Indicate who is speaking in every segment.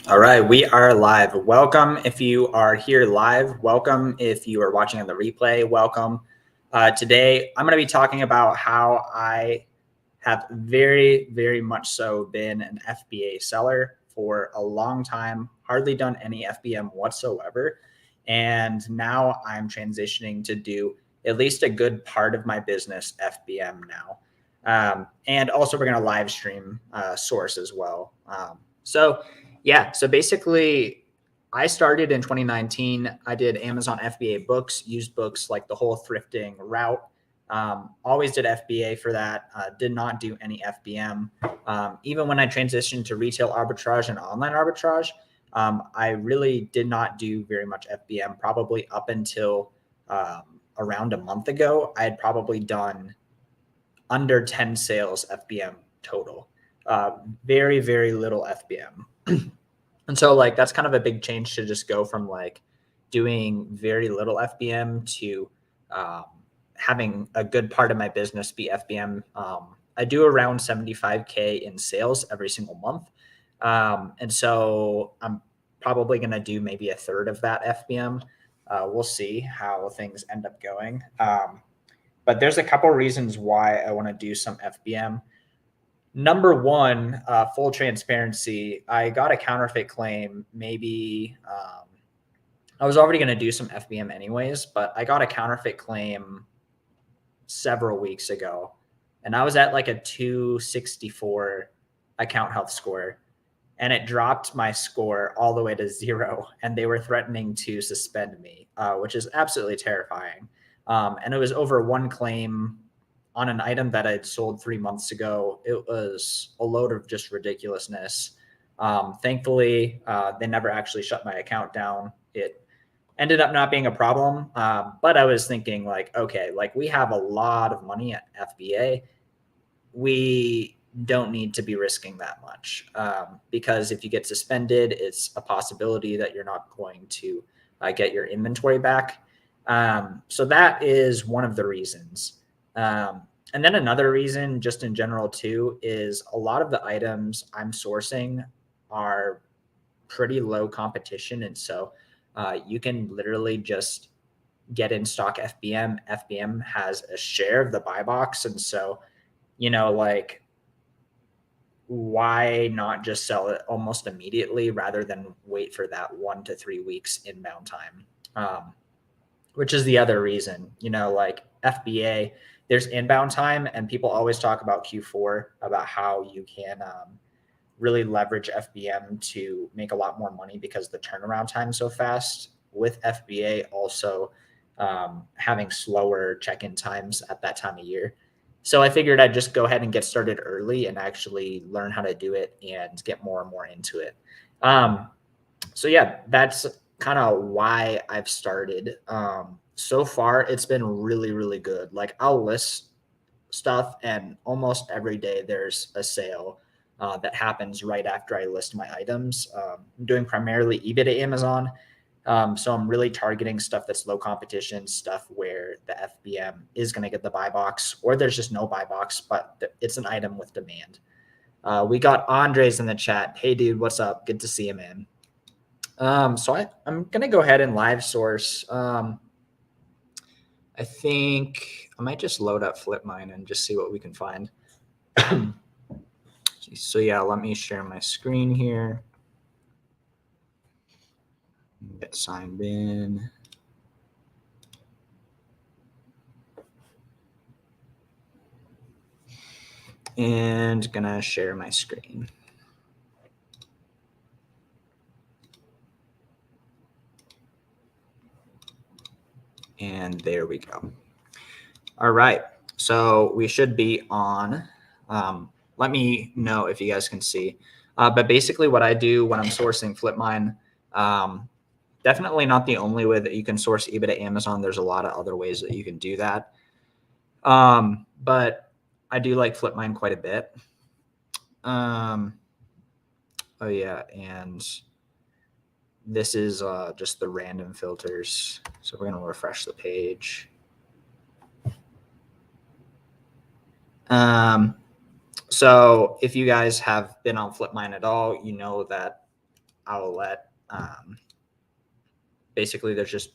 Speaker 1: All right, we are live. Welcome if you are here live. Welcome if you are watching on the replay. Welcome. Today, I'm going to be talking about how I have very much so been an FBA seller for a long time, hardly done any FBM whatsoever. And now I'm transitioning to do at least a good part of my business FBM now. And also, we're going to live stream source as well. So basically, I started in 2019. I did Amazon FBA books, used books, like the whole thrifting route. Always did FBA for that. Did not do any FBM. Even when I transitioned to retail arbitrage and online arbitrage, I really did not do very much FBM. Probably up until around a month ago, I had probably done under 10 sales FBM total. Very little FBM. And so like that's kind of a big change to just go from like doing very little FBM to um, having a good part of my business be FBM. I do around 75K in sales every single month. And so I'm probably going to do maybe a third of that FBM. We'll see how things end up going. But there's a couple reasons why I want to do some FBM. Number one, full transparency. I got a counterfeit claim. Maybe I was already going to do some FBM anyways, but I got a counterfeit claim several weeks ago, and I was at like a 264 account health score, and it dropped my score all the way to 0, and they were threatening to suspend me, which is absolutely terrifying. And it was over one claim on an item that I'd sold 3 months ago. It was a load of just ridiculousness. Thankfully, they never actually shut my account down. It ended up not being a problem. But I was thinking like, okay, like we have a lot of money at FBA. We don't need to be risking that much because if you get suspended, it's a possibility that you're not going to get your inventory back. So that is one of the reasons. And then another reason, just in general too, is a lot of the items I'm sourcing are pretty low competition. And so you can literally just get in stock FBM. FBM has a share of the buy box. And so, like, why not just sell it almost immediately rather than wait for that 1 to 3 weeks inbound time? Which is the other reason, like FBA, there's inbound time, and people always talk about Q4, about how you can really leverage FBM to make a lot more money because the turnaround time is so fast. With FBA also having slower check-in times at that time of year. So I figured I'd just go ahead and get started early and actually learn how to do it and get more and more into it. So yeah, that's kind of why I've started. So far, it's been really good. Like I'll list stuff, and almost every day there's a sale that happens right after I list my items. I'm doing primarily eBay to Amazon. So I'm really targeting stuff that's low competition, stuff where the FBM is going to get the buy box, or there's just no buy box, but it's an item with demand. We got Andres in the chat. Hey, dude, what's up? Good to see you, man. So I'm going to go ahead and live source. I think I might just load up FlipMine and just see what we can find. So yeah, let me share my screen here. Get signed in. And gonna share my screen. And there we go. All right, so we should be on. Let me know if you guys can see. But basically what I do when I'm sourcing FlipMine, definitely not the only way that you can source eBay to Amazon. There's a lot of other ways that you can do that. But I do like FlipMine quite a bit. Oh yeah, and this is just the random filters. So we're gonna refresh the page. So if you guys have been on FlipMine at all, you know that outlet. Basically, there's just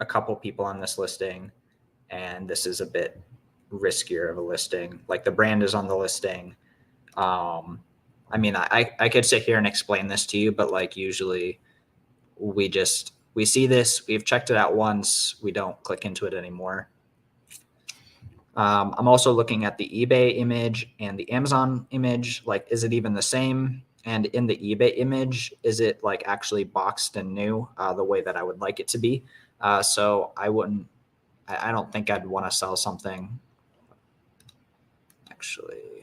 Speaker 1: a couple people on this listing, and this is a bit riskier of a listing. Like the brand is on the listing. I mean, I could sit here and explain this to you, but like usually we see this, we've checked it out once, we don't click into it anymore. I'm also looking at the eBay image and the Amazon image. Like, is it even the same? And in the eBay image, is it like actually boxed and new the way that I would like it to be? So I don't think I'd want to sell something. Actually,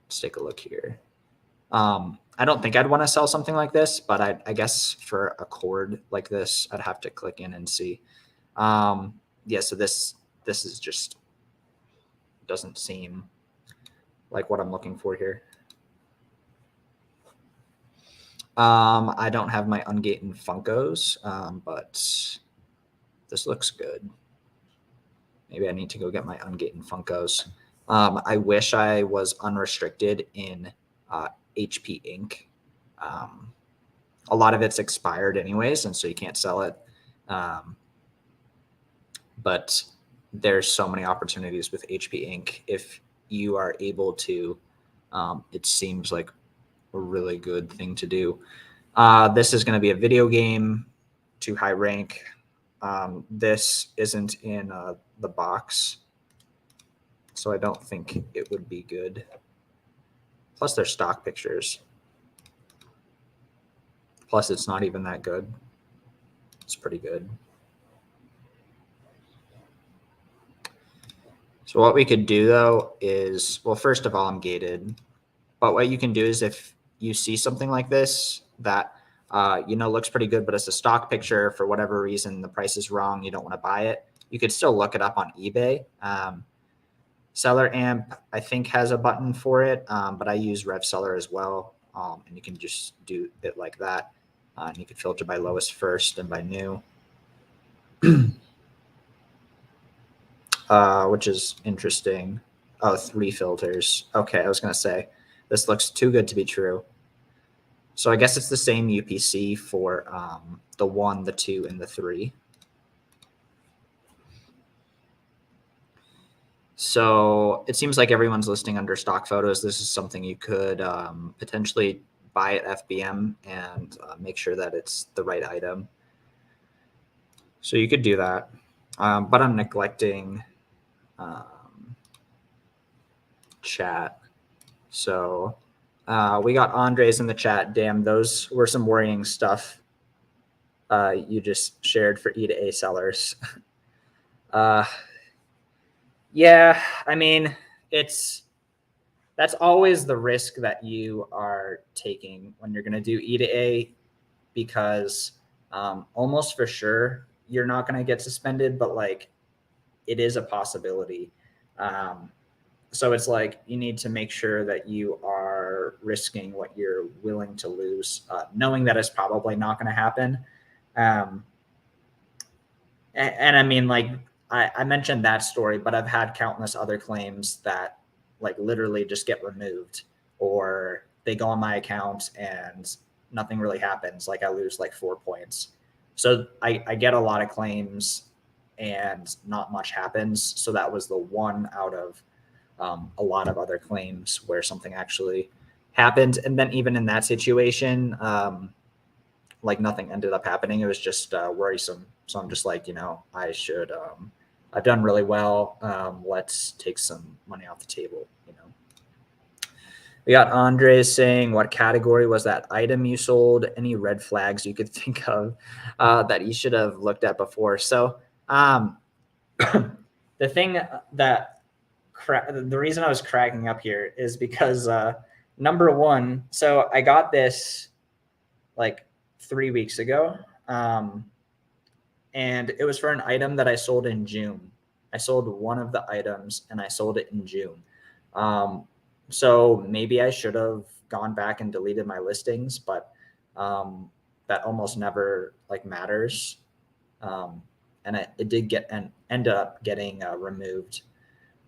Speaker 1: let's take a look here. I don't think I'd want to sell something like this, but I guess for a cord like this, I'd have to click in and see. Yeah, so this is just doesn't seem like what I'm looking for here. I don't have my Ungaten Funkos, but this looks good. Maybe I need to go get my Ungaten Funkos. I wish I was unrestricted in HP Inc. A lot of it's expired anyways, and so you can't sell it. But there's so many opportunities with HP Inc. If you are able to, it seems like a really good thing to do. This is going to be a video game to high rank. This isn't in the box, so I don't think it would be good. Plus, they're stock pictures. Plus, it's not even that good. It's pretty good. So what we could do, though, is, well, first of all, I'm gated. But what you can do is if you see something like this that, looks pretty good, but it's a stock picture, for whatever reason, the price is wrong, you don't want to buy it, you could still look it up on eBay. Seller Amp, I think, has a button for it, but I use RevSeller as well, and you can just do it like that. And you could filter by lowest first and by new, which is interesting. Oh, 3 filters. Okay, I was going to say, this looks too good to be true. So I guess it's the same UPC for the 1, the 2, and the 3. So it seems like everyone's listing under stock photos. This is something you could potentially buy at FBM and make sure that it's the right item. So you could do that, but I'm neglecting chat. So we got Andres in the chat. Damn, those were some worrying stuff you just shared for E to A sellers. Yeah, I mean, that's always the risk that you are taking when you're going to do E to A, because almost for sure you're not going to get suspended, but like it is a possibility. So it's like you need to make sure that you are risking what you're willing to lose, knowing that it's probably not going to happen. And I mean, like, I mentioned that story, but I've had countless other claims that like literally just get removed, or they go on my account and nothing really happens. Like I lose like 4 points. So I get a lot of claims and not much happens. So that was the one out of a lot of other claims where something actually happened. And then even in that situation, like nothing ended up happening. It was just worrisome. So I'm just like, I should, I've done really well. Let's take some money off the table, We got Andres saying, what category was that item you sold? Any red flags you could think of that you should have looked at before? So the thing that the reason I was cracking up here is because number one, so I got this like 3 weeks ago. And it was for an item that I sold in June. I sold one of the items and I sold it in June. So maybe I should have gone back and deleted my listings, but that almost never like matters. And it did end up getting removed.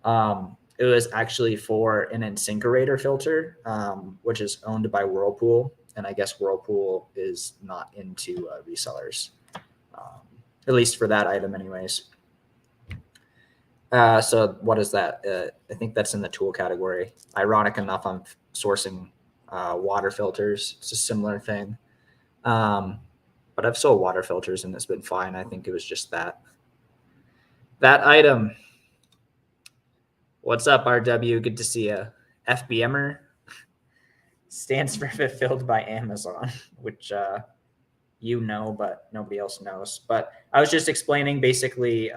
Speaker 1: It was actually for an incinerator filter, which is owned by Whirlpool. and I guess Whirlpool is not into resellers, at least for that item anyways. So what is that? I think that's in the tool category. Ironic enough, I'm sourcing water filters. It's a similar thing. But I've sold water filters and it's been fine. I think it was just that item. What's up, RW? Good to see you. FBM'er stands for Fulfilled by Amazon, which you know, but nobody else knows. But I was just explaining basically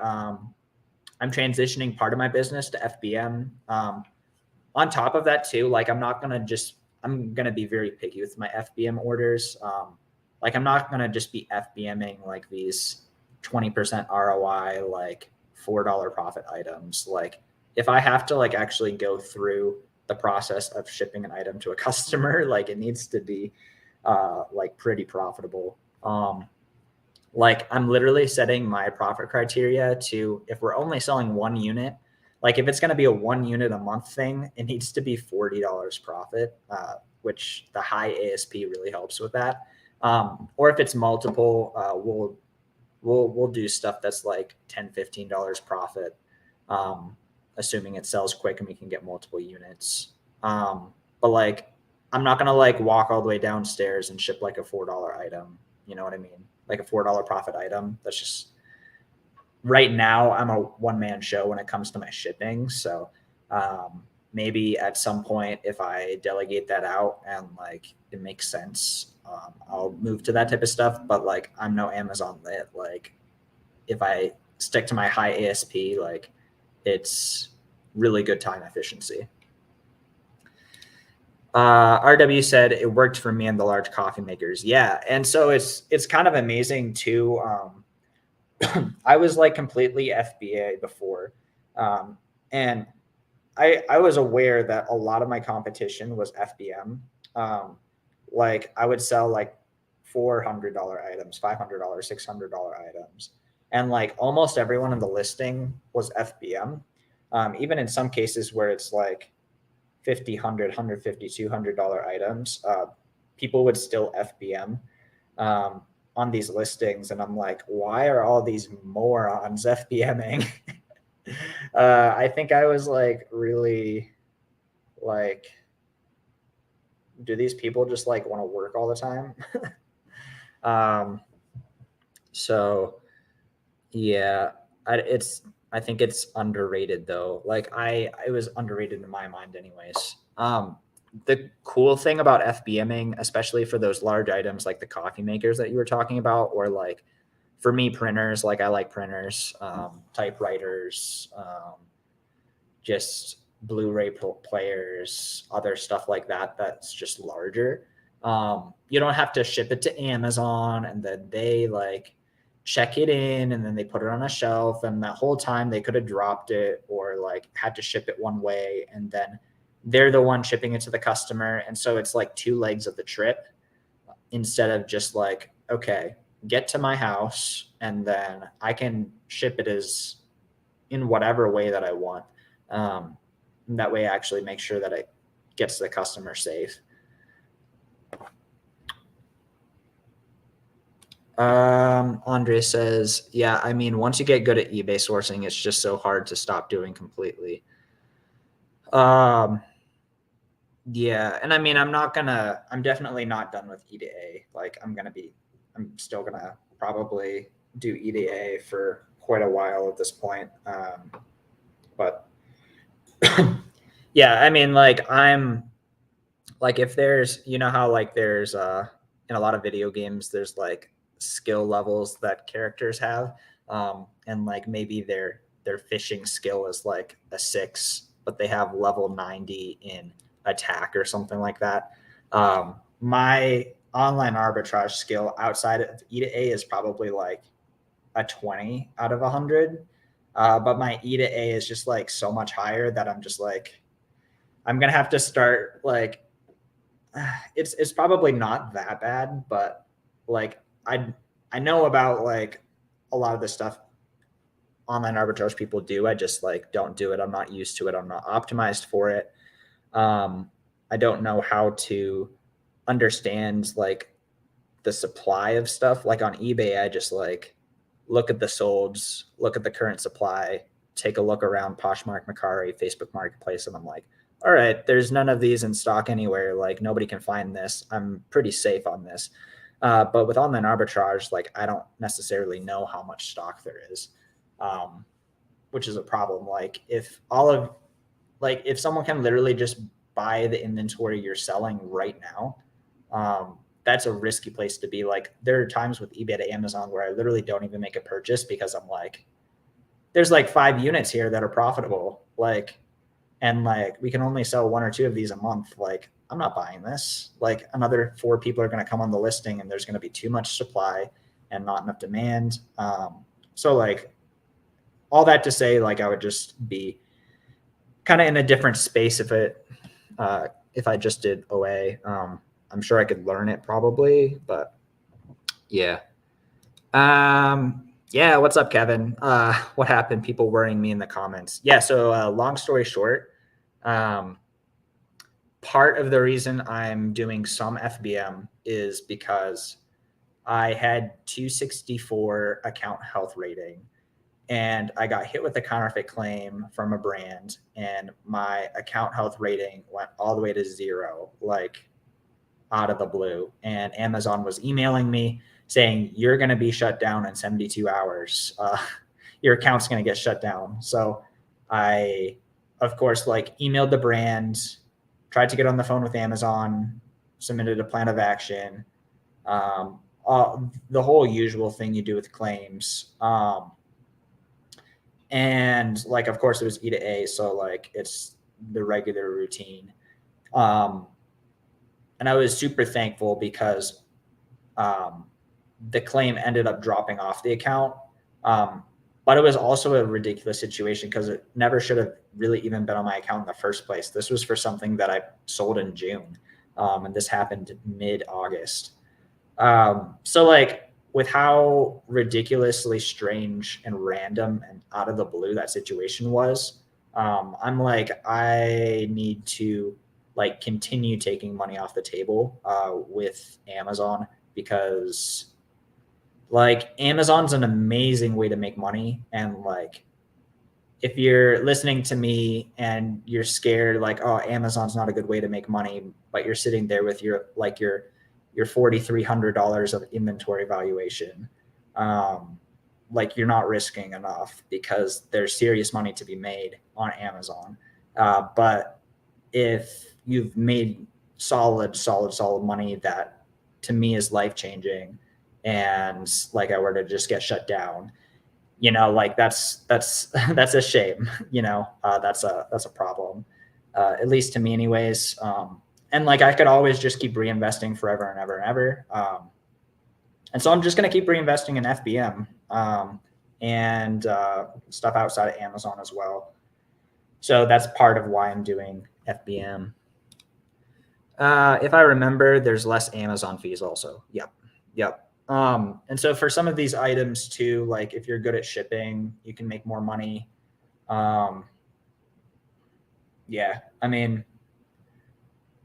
Speaker 1: I'm transitioning part of my business to FBM. On top of that too, like I'm going to be very picky with my FBM orders. Like I'm not going to just be FBMing like these 20% ROI, like $4 profit items. Like if I have to like actually go through the process of shipping an item to a customer, like it needs to be like pretty profitable. Like I'm literally setting my profit criteria to, if we're only selling 1 unit, like if it's going to be a 1 unit a month thing, it needs to be $40 profit, which the high ASP really helps with that. Or if it's multiple, we'll do stuff that's like $10, $15 profit, assuming it sells quick and we can get multiple units. But like, I'm not going to like walk all the way downstairs and ship like a $4 item. You know what I mean? Like a $4 profit item. That's just, right now I'm a one-man show when it comes to my shipping. So maybe at some point, if I delegate that out and like it makes sense, I'll move to that type of stuff. But like I'm no Amazon lit. Like if I stick to my high ASP, like it's really good time efficiency. RW said it worked for me and the large coffee makers. Yeah. And so it's kind of amazing too. I was like completely FBA before. And I was aware that a lot of my competition was FBM. Like I would sell like $400 items, $500, $600 items. And like almost everyone in the listing was FBM. Even in some cases where it's like $50, $100, $150, $200 items, people would still FBM on these listings. And I'm like, why are all these morons FBMing? I think I was like, really like, do these people just like want to work all the time? So yeah, I think it's underrated though. Like it was underrated in my mind anyways. The cool thing about FBMing, especially for those large items like the coffee makers that you were talking about, or like for me, printers, like I like printers, typewriters, just Blu-ray players, other stuff like that. That's just larger. You don't have to ship it to Amazon and then they like check it in and then they put it on a shelf, and that whole time they could have dropped it or like had to ship it one way, and then they're the one shipping it to the customer. And so it's like 2 legs of the trip instead of just like, okay, get to my house and then I can ship it as in whatever way that I want. That way I actually make sure that it gets to the customer safe. Andre says, yeah, I mean, once you get good at eBay sourcing, it's just so hard to stop doing completely. Yeah. And I mean, I'm definitely not done with E2A. Like I'm still going to probably do E2A for quite a while at this point. But yeah, I mean, like I'm like, if there's, you know how like there's, in a lot of video games, there's like skill levels that characters have. And like maybe their fishing skill is like a 6, but they have level 90 in attack or something like that. My online arbitrage skill outside of E2A is probably like a 20 out of 100. But my E2A is just like so much higher that I'm just like, I'm going to have to start like, it's probably not that bad, but like I know about like a lot of the stuff online arbitrage people do. I just like don't do it. I'm not used to it. I'm not optimized for it. I don't know how to understand like the supply of stuff. Like on eBay, I just like look at the solds, look at the current supply, take a look around Poshmark, Mercari, Facebook Marketplace, and I'm like, all right, there's none of these in stock anywhere. Like nobody can find this. I'm pretty safe on this. But with online arbitrage, like I don't necessarily know how much stock there is, which is a problem. Like if someone can literally just buy the inventory you're selling right now, that's a risky place to be. Like there are times with eBay to Amazon where I literally don't even make a purchase because I'm like, there's like 5 units here that are profitable. Like, and like we can only sell 1 or 2 of these a month. Like I'm not buying this. Like another 4 people are going to come on the listing and there's going to be too much supply and not enough demand. So like all that to say, like I would just be kind of in a different space if I just did OA. I'm sure I could learn it probably, but yeah. Yeah. What's up, Kevin? What happened? People worrying me in the comments. Yeah. So long story short, part of the reason I'm doing some FBM is because I had 264 account health rating and I got hit with a counterfeit claim from a brand and my account health rating went all the way to 0, like out of the blue. And Amazon was emailing me saying, you're going to be shut down in 72 hours. Your account's going to get shut down. So I, of course, like emailed the brand, tried to get on the phone with Amazon, submitted a plan of action, the whole usual thing you do with claims. And like, of course it was E to A. So like it's the regular routine. And I was super thankful because the claim ended up dropping off the account. But it was also a ridiculous situation because it never should have really even been on my account in the first place. This was for something that I sold in June. And this happened mid-August. So like with how ridiculously strange and random and out of the blue that situation was, I'm like, I need to like continue taking money off the table with Amazon because like Amazon's an amazing way to make money. And like, if you're listening to me and you're scared, like, oh, Amazon's not a good way to make money, but you're sitting there with your $4,300 of inventory valuation, like you're not risking enough because there's serious money to be made on Amazon. But if you've made solid money that to me is life-changing and like I were to just get shut down, you know, like that's a shame, you know, that's a problem, at least to me anyways. And like, I could always just keep reinvesting forever and ever and ever. And so I'm just going to keep reinvesting in FBM, and stuff outside of Amazon as well. So that's part of why I'm doing FBM. If I remember, there's less Amazon fees also. Yep. And so for some of these items too, like if you're good at shipping, you can make more money. Yeah, I mean,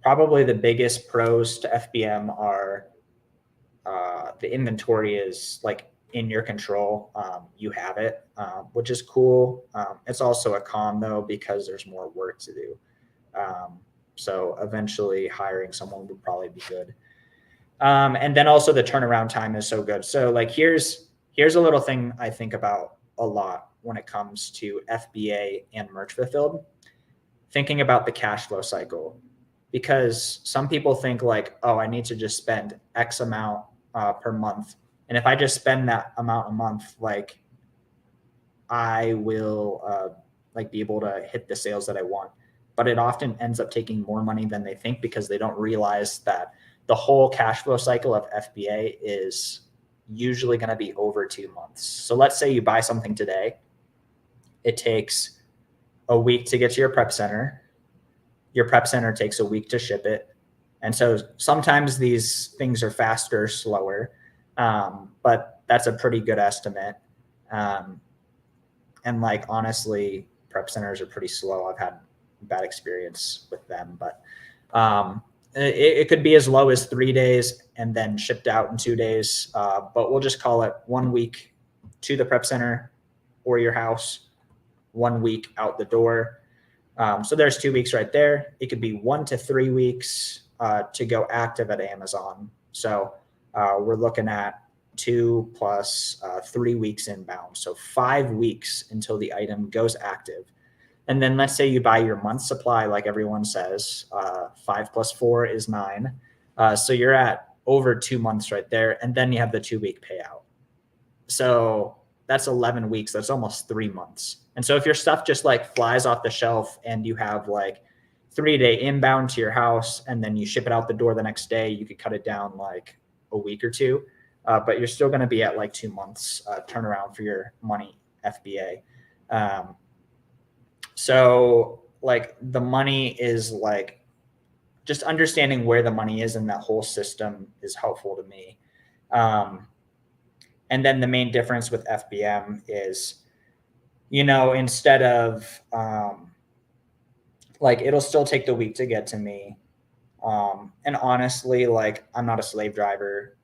Speaker 1: probably the biggest pros to FBM are the inventory is like in your control. You have it, which is cool. It's also a con though, because there's more work to do. So eventually hiring someone would probably be good. And then also the turnaround time is so good. So like, here's a little thing I think about a lot when it comes to FBA and merch fulfilled, thinking about the cash flow cycle, because some people think like, oh, I need to just spend X amount per month. And if I just spend that amount a month, like I will like be able to hit the sales that I want. But it often ends up taking more money than they think because they don't realize that the whole cash flow cycle of FBA is usually going to be over 2 months. So let's say you buy something today. It takes a week to get to your prep center. Your prep center takes a week to ship it. And so sometimes these things are faster or slower, but that's a pretty good estimate. And like, honestly, prep centers are pretty slow. I've had bad experience with them, but it could be as low as 3 days and then shipped out in 2 days. But we'll just call it 1 week to the prep center or your house, 1 week out the door. So there's 2 weeks right there. It could be 1 to 3 weeks to go active at Amazon. So we're looking at 2 plus 3 weeks inbound. So 5 weeks until the item goes active. And then let's say you buy your month supply, like everyone says, 5 plus 4 is 9. So you're at over 2 months right there. And then you have the 2-week payout. So that's 11 weeks. That's almost 3 months. And so if your stuff just like flies off the shelf and you have like 3-day inbound to your house and then you ship it out the door the next day, you could cut it down like a week or two. But you're still going to be at like 2 months turnaround for your money FBA. So like the money is like just understanding where the money is in that whole system is helpful to me. And then the main difference with FBM is, instead of like it'll still take the week to get to me. And honestly, like I'm not a slave driver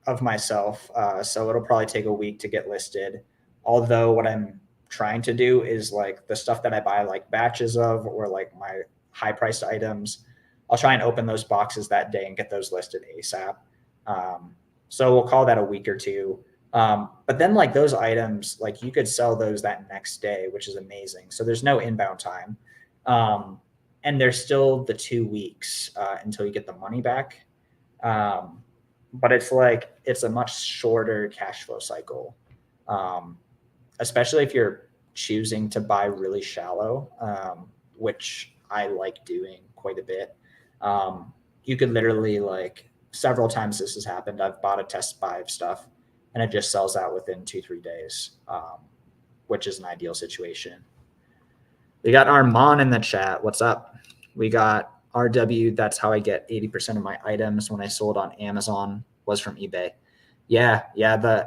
Speaker 1: of myself. So it'll probably take a week to get listed. Although what I'm trying to do is like the stuff that I buy like batches of or like my high priced items, I'll try and open those boxes that day and get those listed ASAP. So we'll call that a week or two. But then like those items, like you could sell those that next day, which is amazing. So there's no inbound time. And there's still the 2 weeks until you get the money back. But it's a much shorter cash flow cycle. Especially if you're choosing to buy really shallow, which I like doing quite a bit. You could literally like several times this has happened. I've bought a test buy of stuff and it just sells out within 2-3 days, which is an ideal situation. We got Armand in the chat. What's up? We got RW. That's how I get 80% of my items when I sold on Amazon was from eBay. Yeah.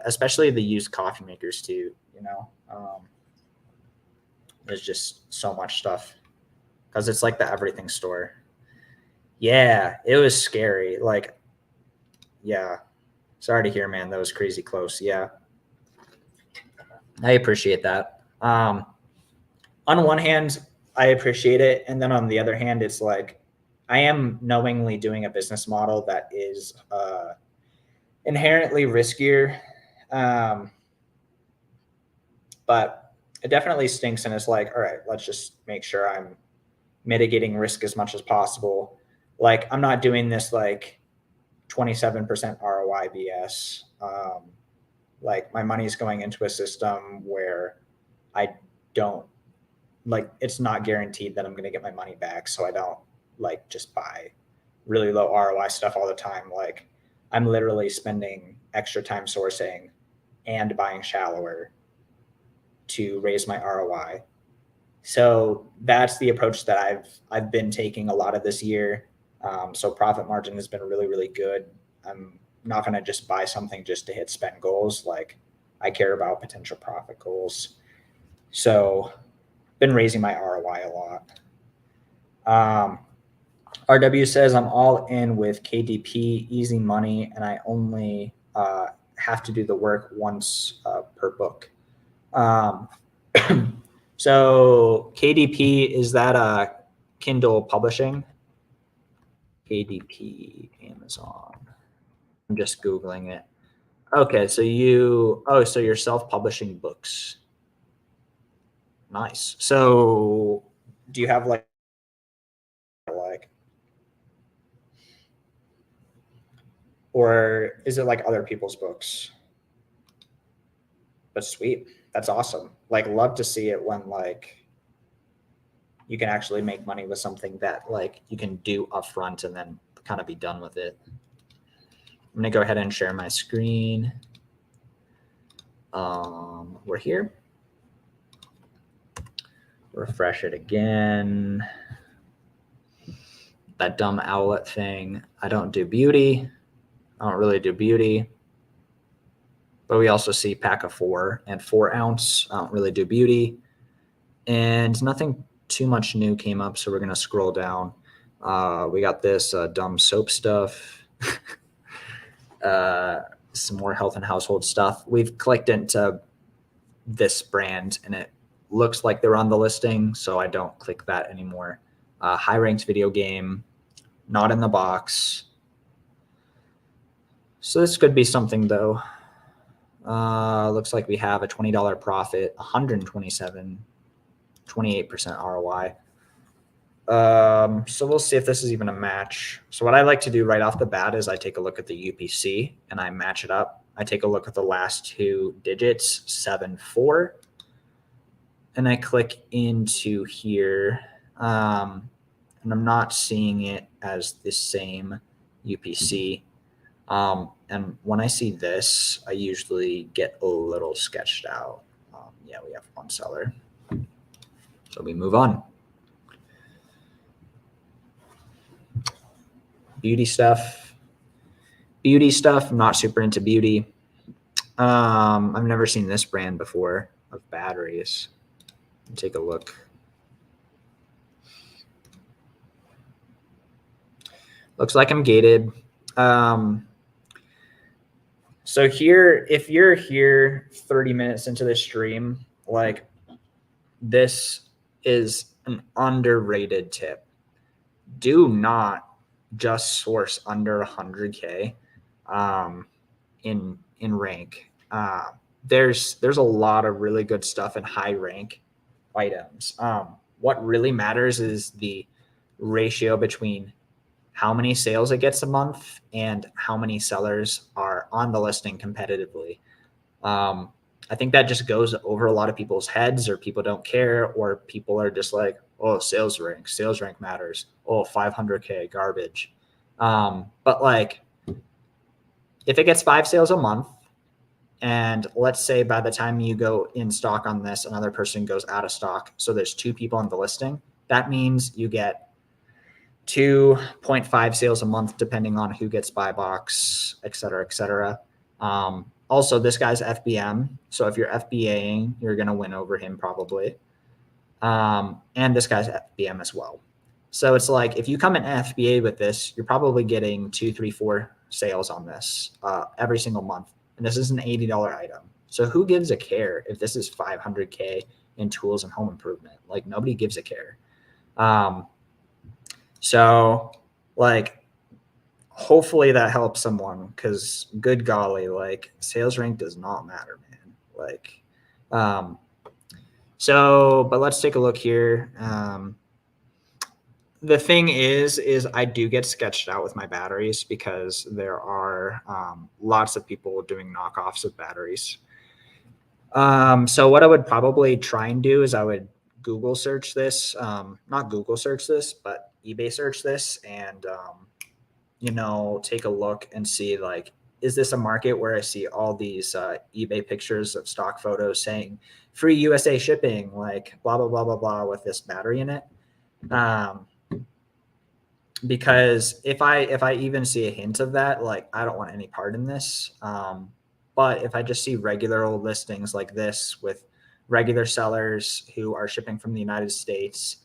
Speaker 1: Especially the used coffee makers too. There's just so much stuff because it's like the everything store. Yeah, it was scary. Like, yeah, sorry to hear, man. That was crazy close. Yeah, I appreciate that. On one hand, I appreciate it, and then on the other hand, it's like I am knowingly doing a business model that is inherently riskier. But it definitely stinks. And it's like, all right, let's just make sure I'm mitigating risk as much as possible. Like I'm not doing this like 27% ROI BS. Like my money is going into a system where I don't like, it's not guaranteed that I'm going to get my money back. So I don't like just buy really low ROI stuff all the time. Like I'm literally spending extra time sourcing and buying shallower to raise my ROI. So that's the approach that I've been taking a lot of this year. So profit margin has been really, really good. I'm not going to just buy something just to hit spend goals. Like I care about potential profit goals. So been raising my ROI a lot. RW says I'm all in with KDP, easy money, and I only have to do the work once per book. So KDP, is that a Kindle publishing? KDP Amazon. I'm just Googling it. Okay. So you're self-publishing books. Nice. So do you have like, or is it like other people's books? But sweet. That's awesome. Like love to see it when like you can actually make money with something that like you can do upfront and then kind of be done with it. I'm going to go ahead and share my screen. We're here. Refresh it again. That dumb owlet thing. I don't do beauty. I don't really do beauty. But we also see pack of 4 and 4 ounce. I don't really do beauty. And nothing too much new came up, so we're going to scroll down. We got this dumb soap stuff. Some more health and household stuff. We've clicked into this brand and it looks like they're on the listing, so I don't click that anymore. High ranked video game, not in the box. So this could be something though. Looks like we have a $20 profit, 127, 28% ROI. So we'll see if this is even a match. So what I like to do right off the bat is I take a look at the UPC and I match it up. I take a look at the last two digits, 7-4, and I click into here. And I'm not seeing it as the same UPC. And when I see this, I usually get a little sketched out. Yeah, we have one seller. So we move on. Beauty stuff. I'm not super into beauty. I've never seen this brand before of batteries. Take a look. Looks like I'm gated. So here, if you're here 30 minutes into the stream, like this is an underrated tip. Do not just source under 100K in rank. There's a lot of really good stuff in high rank items. What really matters is the ratio between how many sales it gets a month and how many sellers are on the listing competitively. I think that just goes over a lot of people's heads, or people don't care, or people are just like, oh, sales rank matters. Oh, 500K garbage. But like, if it gets 5 sales a month, and let's say by the time you go in stock on this, another person goes out of stock, so there's 2 people on the listing, that means you get 2.5 sales a month, depending on who gets buy box, et cetera, et cetera. Also, this guy's FBM. So if you're FBAing, you're going to win over him probably. And this guy's FBM as well. So it's like, if you come in FBA with this, you're probably getting 2, 3, 4 sales on this every single month. And this is an $80 item. So who gives a care if this is 500K in tools and home improvement? Like, nobody gives a care. So like, hopefully that helps someone, because good golly, like, sales rank does not matter, man. Like, but let's take a look here. The thing is I do get sketched out with my batteries because there are lots of people doing knockoffs of batteries. So what I would probably try and do is I would Google search this, not Google search this, but eBay search this, and take a look and see, like, is this a market where I see all these eBay pictures of stock photos saying free USA shipping, like blah blah blah blah blah, with this battery in it. Because if I even see a hint of that, like, I don't want any part in this. But if I just see regular old listings like this with regular sellers who are shipping from the United States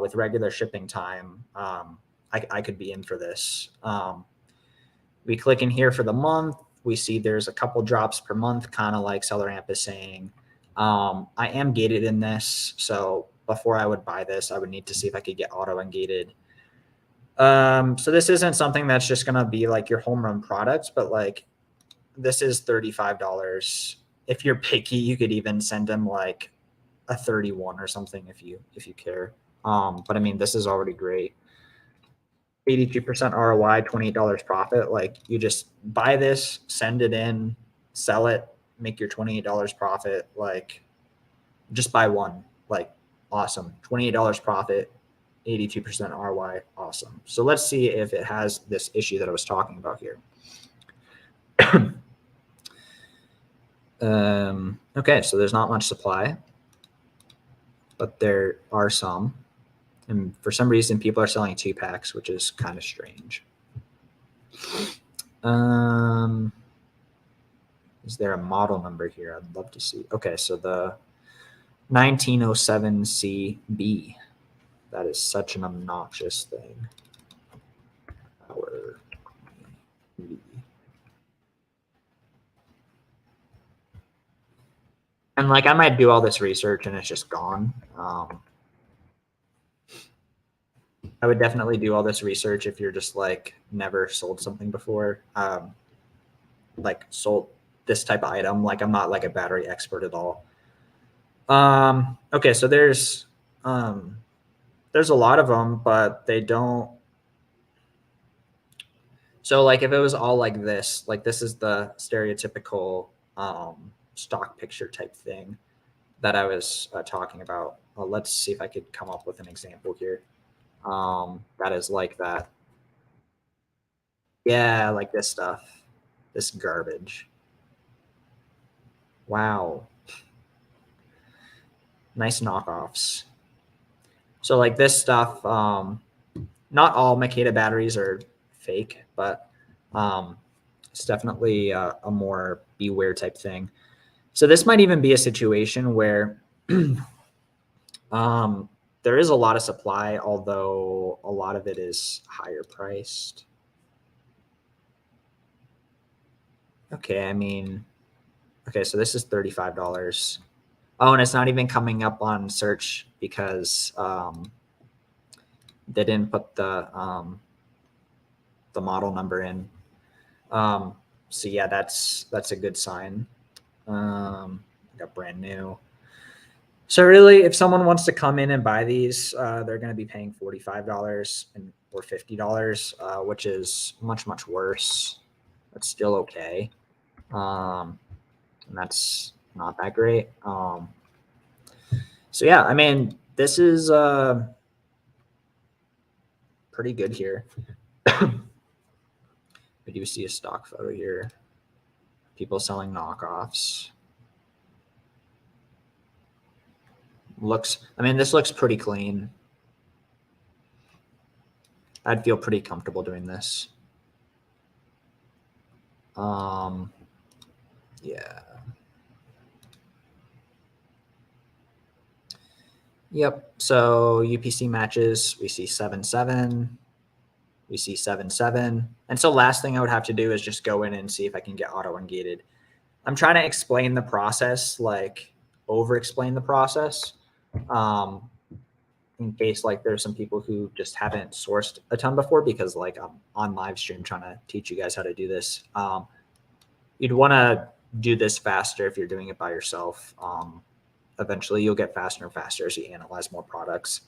Speaker 1: with regular shipping time, I could be in for this. We click in here for the month. We see there's a couple drops per month, kind of like Seller Amp is saying. I am gated in this, so before I would buy this, I would need to see if I could get auto ungated. So this isn't something that's just gonna be like your home run product, but like, this is $35. If you're picky, you could even send them like a 31 or something if you care. But I mean, this is already great. 82% ROI, $28 profit. Like, you just buy this, send it in, sell it, make your $28 profit. Like, just buy one. Like, awesome. $28 profit, 82% ROI. Awesome. So let's see if it has this issue that I was talking about here. Okay, so there's not much supply, but there are some. And for some reason, people are selling 2-packs, which is kind of strange. Is there a model number here? I'd love to see. Okay, so the 1907CB. That is such an obnoxious thing. Power. And like I might do all this research and it's just gone. I would definitely do all this research if you're just like never sold something before. Like sold this type of item. Like I'm not like a battery expert at all. Okay, so there's a lot of them, but they don't. So like if it was all like this is the stereotypical stock picture type thing that I was talking about. Well, let's see if I could come up with an example here. That is like that. Yeah, like this stuff, this garbage. Wow, nice knockoffs. So like this stuff, not all Makeda batteries are fake, but it's definitely a more beware type thing. So this might even be a situation where there is a lot of supply, although a lot of it is higher priced. Okay, I mean, okay, so this is $35. Oh, and it's not even coming up on search because they didn't put the model number in. So yeah, that's a good sign. Got brand new. So really, if someone wants to come in and buy these, they're going to be paying $45 or $50, which is much worse. That's still okay, and that's not that great. So yeah, I mean, this is pretty good here. We do see a stock photo here. People selling knockoffs. I mean, this looks pretty clean. I'd feel pretty comfortable doing this. Yeah. Yep. So UPC matches, we see 7-7, we see 7-7. And so last thing I would have to do is just go in and see if I can get auto ungated. I'm trying to explain the process, like over explain the process. In case like there's some people who just haven't sourced a ton before, because like I'm on live stream trying to teach you guys how to do this. You'd want to do this faster if you're doing it by yourself. Eventually you'll get faster and faster as you analyze more products,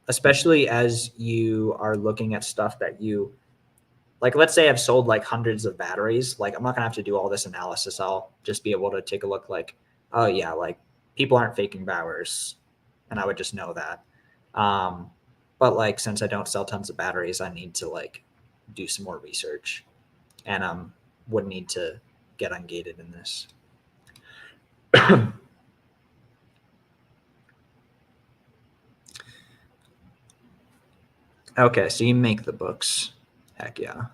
Speaker 1: especially as you are looking at stuff that you like. Let's say I've sold like hundreds of batteries. Like I'm not gonna have to do all this analysis. I'll just be able to take a look like, oh yeah, like people aren't faking BAUers, and I would just know that. But like since I don't sell tons of batteries, I need to like do some more research, and would need to get ungated in this. Okay, so you make the books. Heck yeah.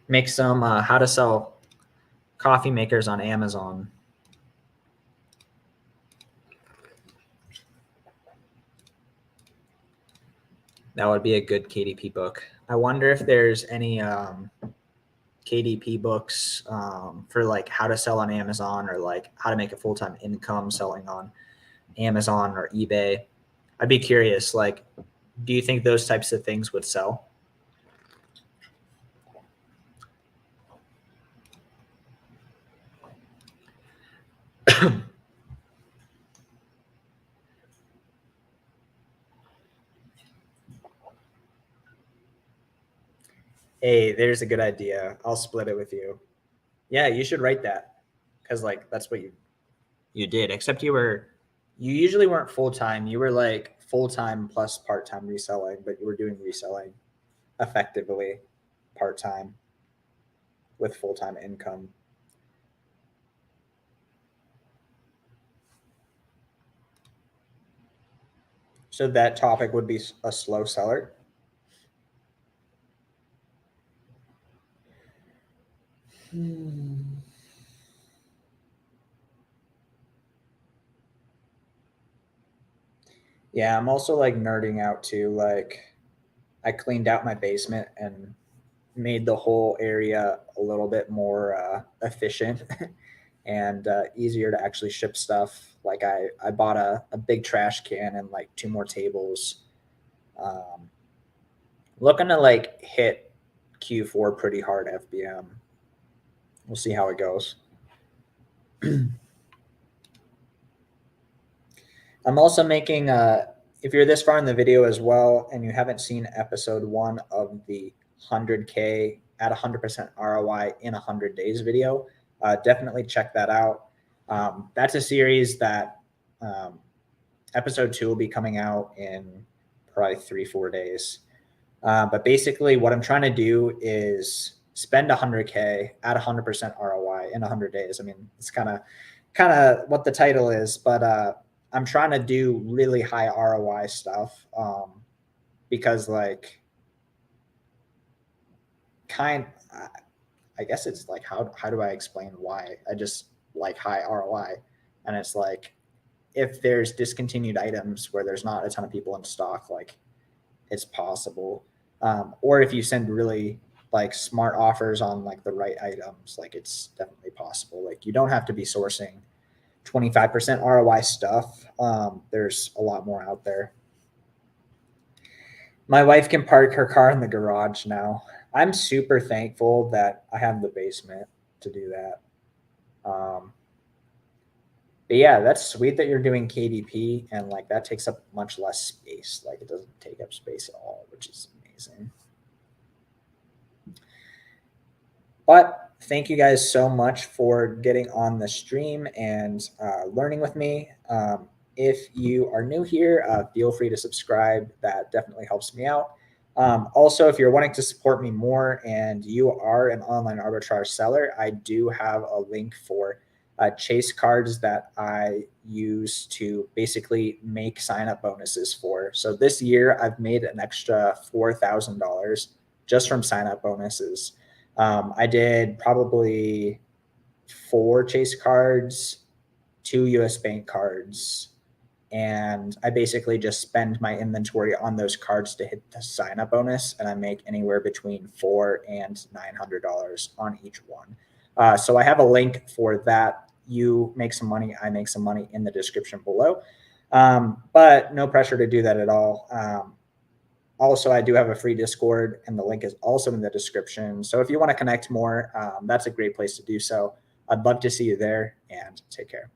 Speaker 1: Make some how to sell coffee makers on Amazon. That would be a good KDP book. I wonder if there's any KDP books for like how to sell on Amazon, or like how to make a full-time income selling on Amazon or eBay. I'd be curious, like, do you think those types of things would sell? Hey, there's a good idea. I'll split it with you. Yeah, you should write that, because like that's what you did. Except you usually weren't full time. You were like full time plus part time reselling, but you were doing reselling effectively part time with full time income. So that topic would be a slow seller. Hmm. Yeah, I'm also like nerding out too. Like I cleaned out my basement and made the whole area a little bit more efficient and easier to actually ship stuff. Like I bought a big trash can and like two more tables. Um, Looking to like hit Q4 pretty hard FBM. We'll see how it goes. I'm also making if you're this far in the video as well and you haven't seen episode 1 of the 100K at 100% ROI in 100 days video, definitely check that out. That's a series that um, episode 2 will be coming out in probably 3-4 days. But basically, what I'm trying to do is spend 100K at 100% ROI in 100 days. I mean, it's kind of what the title is, but I'm trying to do really high ROI stuff because, like, kind. I guess it's like how do I explain why I just like high ROI, and it's like if there's discontinued items where there's not a ton of people in stock, like it's possible. Or if you send really like smart offers on like the right items, like it's definitely possible. Like you don't have to be sourcing 25% ROI stuff. There's a lot more out there. My wife can park her car in the garage now. I'm super thankful that I have the basement to do that. Um, but yeah, that's sweet that you're doing KDP and like that takes up much less space. Like it doesn't take up space at all, which is amazing. But thank you guys so much for getting on the stream and learning with me. If you are new here, feel free to subscribe. That definitely helps me out. Also, if you're wanting to support me more and you are an online arbitrage seller, I do have a link for chase cards that I use to basically make sign up bonuses for. So this year, I've made an extra $4,000 just from sign up bonuses. I did probably 4 chase cards, 2 US bank cards, and I basically just spend my inventory on those cards to hit the sign up bonus, and I make anywhere between $400 and $900 on each one. So I have a link for that. You make some money, I make some money in the description below, but no pressure to do that at all. Also, I do have a free Discord, and the link is also in the description. So if you want to connect more, that's a great place to do so. I'd love to see you there, and take care.